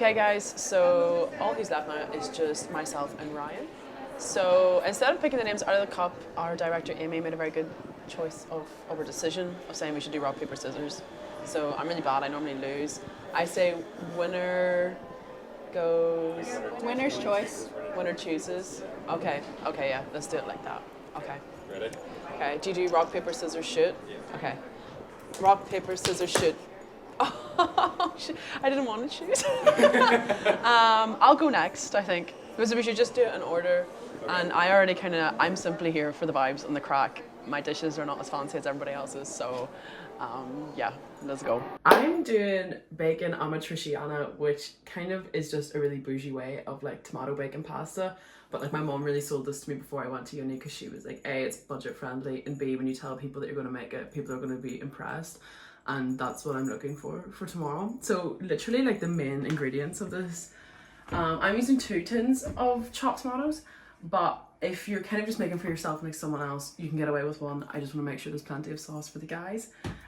Okay guys, so all who's left now is just myself and Ryan. So instead of picking the names out of the cup, our director Amy made a very good choice of our decision of saying we should do rock, paper, scissors. So I'm really bad, I normally lose. I say winner goes... Winner's choice. Winner chooses. Okay, yeah, let's do it like that. Okay. Ready? Okay, do you do rock, paper, scissors, shoot? Okay. Rock, paper, scissors, shoot. Oh, I didn't want to choose. I'll go next, I think. Because we should just do it in order. Okay. And I already I'm simply here for the vibes and the crack. My dishes are not as fancy as everybody else's, so yeah, let's go. I'm doing bacon Amatriciana, which kind of is just a really bougie way of like tomato bacon pasta. But like my mom really sold this to me before I went to uni because she was like, A, it's budget friendly, and B, when you tell people that you're going to make it, people are going to be impressed. And that's what I'm looking for tomorrow. So literally like the main ingredients of this, I'm using 2 tins of chopped tomatoes, but if you're kind of just making for yourself and like someone else, you can get away with 1. I just want to make sure there's plenty of sauce for the guys.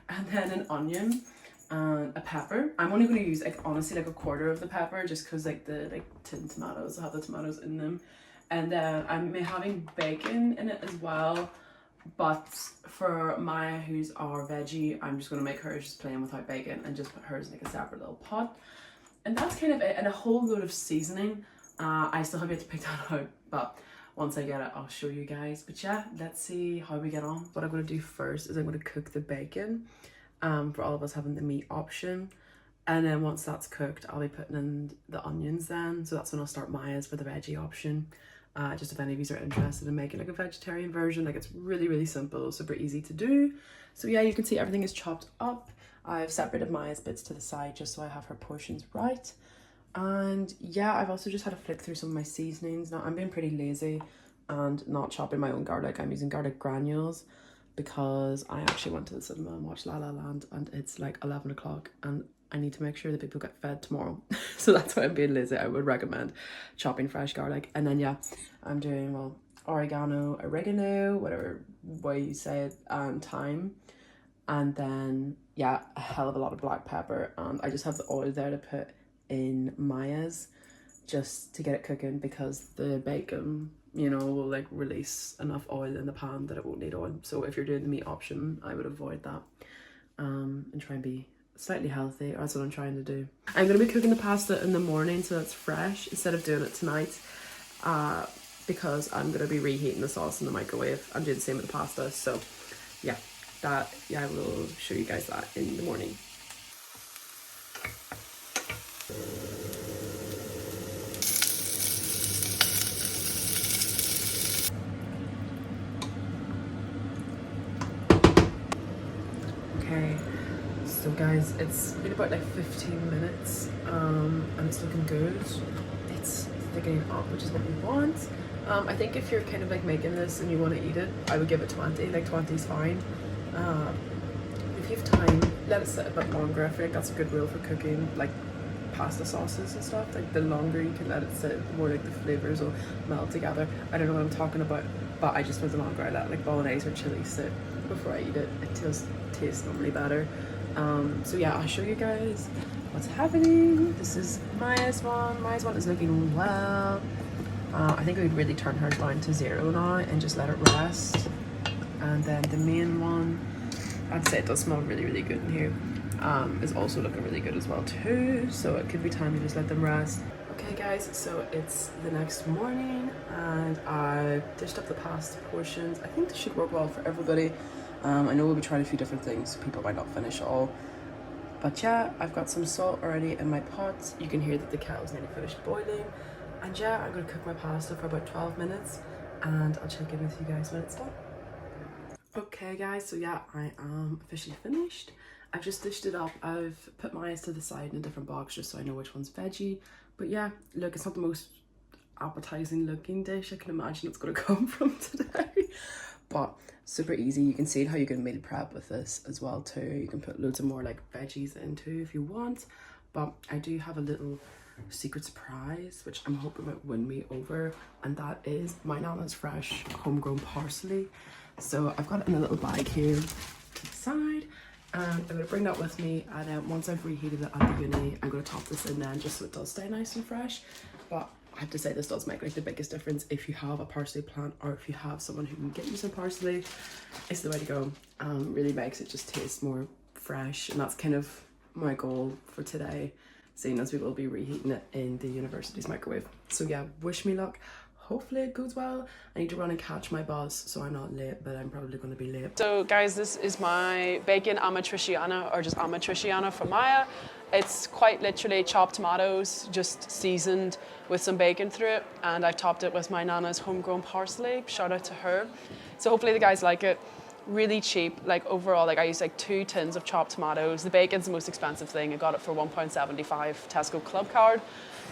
And then an onion and a pepper. I'm only going to use like honestly like a quarter of the pepper just because like the tin tomatoes have the tomatoes in them. And then I'm having bacon in it as well. But for Maya, who's our veggie, I'm just going to make hers just plain without bacon and just put hers in like a separate little pot. And that's kind of it. And a whole load of seasoning. I still have yet to pick that out, but once I get it, I'll show you guys. But yeah, let's see how we get on. What I'm going to do first is I'm going to cook the bacon for all of us having the meat option. And then once that's cooked, I'll be putting in the onions then. So that's when I'll start Maya's for the veggie option. Just if any of you are interested in making like a vegetarian version, like it's really, really simple, super easy to do. So yeah, you can see everything is chopped up. I've separated Maya's bits to the side just so I have her portions right. And yeah, I've also just had to flick through some of my seasonings. Now I'm being pretty lazy and not chopping my own garlic. I'm using garlic granules because I actually went to the cinema and watched La La Land and it's like 11 o'clock and I need to make sure that people get fed tomorrow. So that's why I'm being lazy. I would recommend chopping fresh garlic. And then yeah, I'm doing, well, oregano, whatever way you say it, and thyme. And then yeah, a hell of a lot of black pepper. And I just have the oil there to put in Maya's just to get it cooking because the bacon, you know, will like release enough oil in the pan that it won't need oil. So if you're doing the meat option, I would avoid that and try and be slightly healthy. That's what I'm trying to do. I'm going to be cooking the pasta in the morning so it's fresh instead of doing it tonight because I'm going to be reheating the sauce in the microwave. I'm doing the same with the pasta. So yeah, I will show you guys that in the morning. Okay, so guys, it's been about like 15 minutes and it's looking good. It's thickening up, which is what we want. I think if you're kind of like making this and you want to eat it, I would give it 20, like 20 is fine. If you have time, let it sit a bit longer. I feel like that's a good rule for cooking like pasta sauces and stuff. Like the longer you can let it sit, the more like the flavors will melt together. I don't know what I'm talking about, but I just feel the longer I let like bolognese or chili sit before I eat it, it tastes normally better. So yeah, I'll show you guys what's happening. This is Maya's one. Maya's one is looking well. I think we'd really turn hers down to 0 now and just let it rest. And then the main one, I'd say it does smell really, really good in here. Is also looking really good as well too. So it could be time to just let them rest. Okay guys, so it's the next morning and I dished up the pasta portions. I think this should work well for everybody. I know we'll be trying a few different things, so people might not finish all. But yeah, I've got some salt already in my pot. You can hear that the kettle's nearly finished boiling. And yeah, I'm going to cook my pasta for about 12 minutes and I'll check in with you guys when it's done. Okay guys, so yeah, I am officially finished. I've just dished it up. I've put mine to the side in a different box just so I know which one's veggie. But yeah, look, it's not the most appetizing looking dish I can imagine it's going to come from today. But super easy. You can see how you can meal prep with this as well too. You can put loads of more like veggies in too if you want. But I do have a little secret surprise which I'm hoping might win me over, and that is my nana's fresh homegrown parsley. So I've got it in a little bag here to the side, and I'm going to bring that with me, and then once I've reheated it at the uni, I'm going to top this in then just so it does stay nice and fresh. But I have to say, this does make like the biggest difference if you have a parsley plant, or if you have someone who can get you some parsley. It's the way to go. Really makes it just taste more fresh, and that's kind of my goal for today, seeing as we will be reheating it in the university's microwave. So yeah, wish me luck. Hopefully it goes well. I need to run and catch my bus, so I'm not late, but I'm probably going to be late. So guys, this is my bacon Amatriciana, or just Amatriciana from Maya. It's quite literally chopped tomatoes, just seasoned with some bacon through it, and I've topped it with my nana's homegrown parsley. Shout out to her. So hopefully the guys like it. Really cheap, like overall, like I used like 2 tins of chopped tomatoes. The bacon's the most expensive thing. I got it for £1.75 Tesco Club card.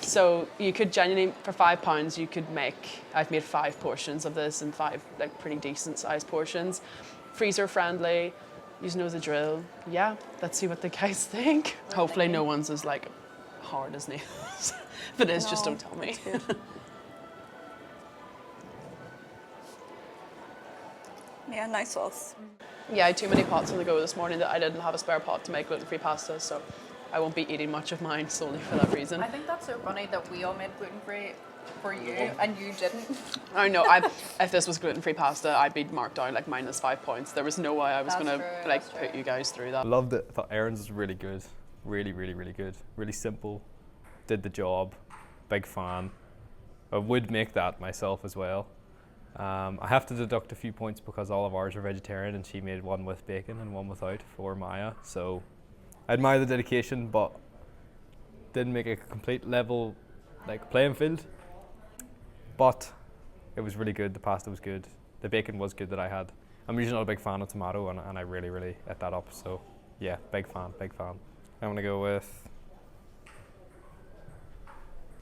So you could genuinely, for £5, you could make, I've made 5 portions of this, and 5 like pretty decent sized portions. Freezer friendly, you know the drill. Yeah, let's see what the guys think. Hopefully no one's as like hard as nails. If it is, just don't tell me. Yeah, nice sauce. Yeah, I had too many pots on the go this morning that I didn't have a spare pot to make gluten-free pasta, so I won't be eating much of mine solely for that reason. I think that's so funny that we all made gluten-free for you and you didn't. I know, if this was gluten-free pasta, I'd be marked down like -5 points. There was no way I was going to like put you guys through that. Loved it. I thought Erin'S was really good. Really, really, really good. Really simple. Did the job. Big fan. I would make that myself as well. I have to deduct a few points because all of ours are vegetarian, and she made one with bacon and one without for Maya. So I admire the dedication, but didn't make a complete level like playing field. But it was really good. The pasta was good. The bacon was good that I had. I'm usually not a big fan of tomato, and I really, really ate that up. So yeah, big fan, big fan. I'm gonna go with.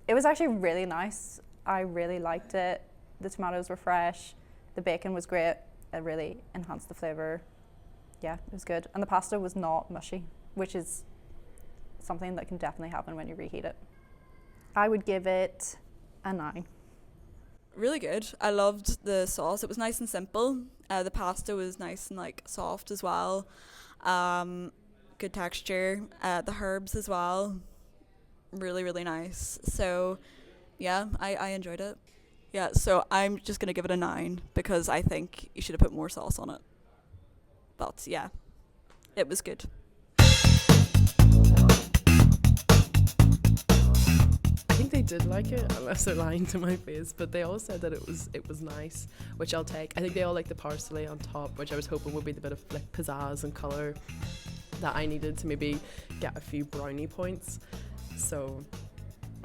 It was actually really nice. I really liked it. The tomatoes were fresh, the bacon was great, it really enhanced the flavour. Yeah, it was good. And the pasta was not mushy, which is something that can definitely happen when you reheat it. I would give it a 9. Really good. I loved the sauce. It was nice and simple. The pasta was nice and like soft as well. Good texture. The herbs as well. Really, really nice. So yeah, I enjoyed it. Yeah, so I'm just going to give it a 9 because I think you should have put more sauce on it. But yeah, it was good. I think they did like it, unless they're lying to my face, but they all said that it was nice, which I'll take. I think they all like the parsley on top, which I was hoping would be the bit of like pizzazz and colour that I needed to maybe get a few brownie points. So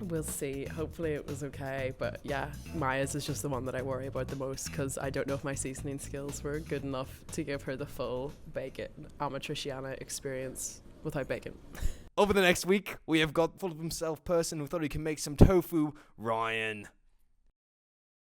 we'll see. Hopefully it was okay, but yeah, Maya's is just the one that I worry about the most because I don't know if my seasoning skills were good enough to give her the full bacon Amatriciana experience without bacon. Over the next week, we have got full of himself person who thought he could make some tofu, Ryan.